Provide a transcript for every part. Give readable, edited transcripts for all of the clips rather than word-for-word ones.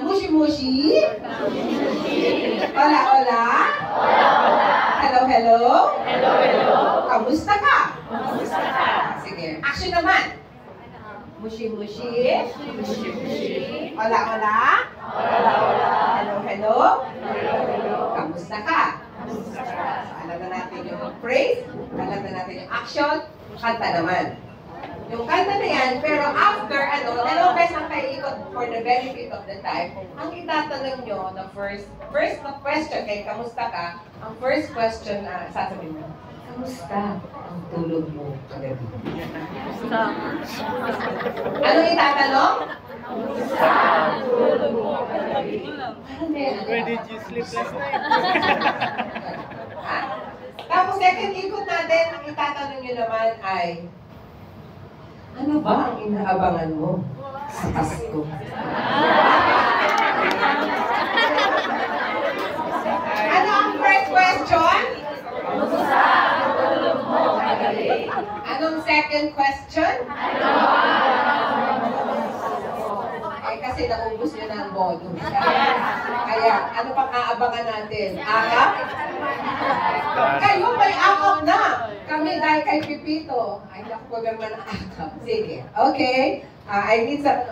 Mushi-mushi? Hola-hola? Hello-hello? Kamusta ka? Sige. Action naman. Mushi-mushi? Hola-hola? Hello-hello? Kamusta ka? So, alam na natin yung phrase, alam na natin yung action, kanta naman. Yung kanta na yan, pero after, best ang kaiikot for the benefit of the time, ang itatanong nyo na first na question, kay kamusta ka, ang first question na sasabihin mo, kamusta ang tulog mo kagabi? Anong itatanong? Kamusta ang tulog mo kagabi? Where did you sleep last night? Tapos second ikot natin, ang itatanong nyo naman ay, ano ba ang inaabangan mo sa Pasko? Ano ang first question? Kamusta ang tulog mo kagabi? Anong second question? Kasi naubos nyo ng bonus. Kaya, ano pang aabangan natin? Akap? Kayo may akap na! Kami dahil kay Pipito. Ay, naku po naman ang akap. Sige. Okay. I need some,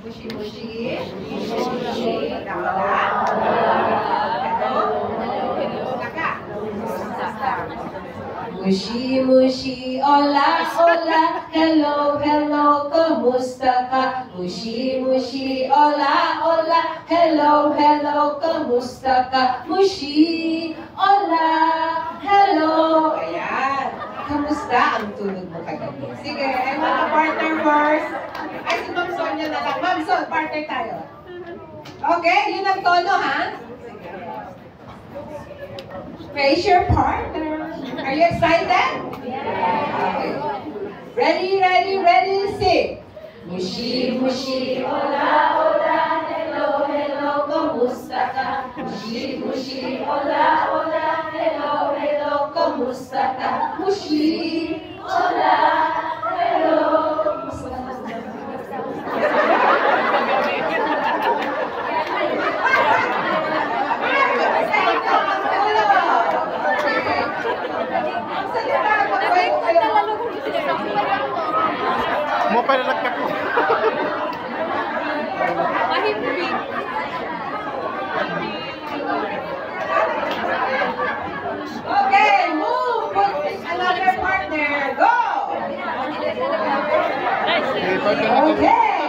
Mushi-mushi. Mushi-mushi, hola-hola, hello-hello, kamusta ka? Mushi-mushi, hola-hola, hello-hello, kamusta ka? Mushi, hola, hello. Ayan. Kamusta ang tulog mo kagabi? Sige, ay mga partner first. Ay, si Ma'am Sonia na lang. Ma'am Son, partner tayo. Okay, yun ang tono, ha? Face your partner. Are you excited? Okay. Ready, sing. Mushi-mushi, hola-hola, hello-hello, kamusta ka? Mushi-mushi, hola-hola, hello-hello, kamusta ka? Mushi, hola, hello. Mo pa nalagkat ko. Okay, move. Put another partner. Go. Okay.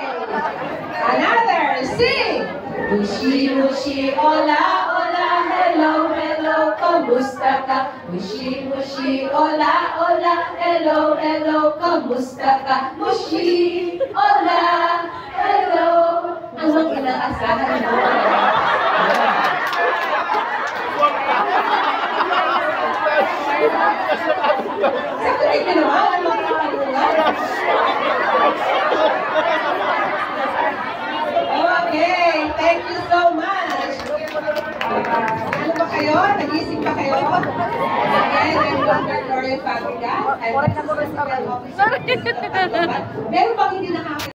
Another. Sing. Mushi-mushi, hola-hola, hello-hello, kamusta ka? Mushi-mushi, hola-hola, hello-hello, kamusta ka? Mushi, hola, hello. Anong inaasahan mo? Sakunin ka naman, ano ang kakalungan? Okay, thank you so much. Ano ba kayo? Nag-iisip ba kayo? Again, I'm Dr. Gloria Fabrica. I'm the Assistant Officer. Meron bang hindi nakakita?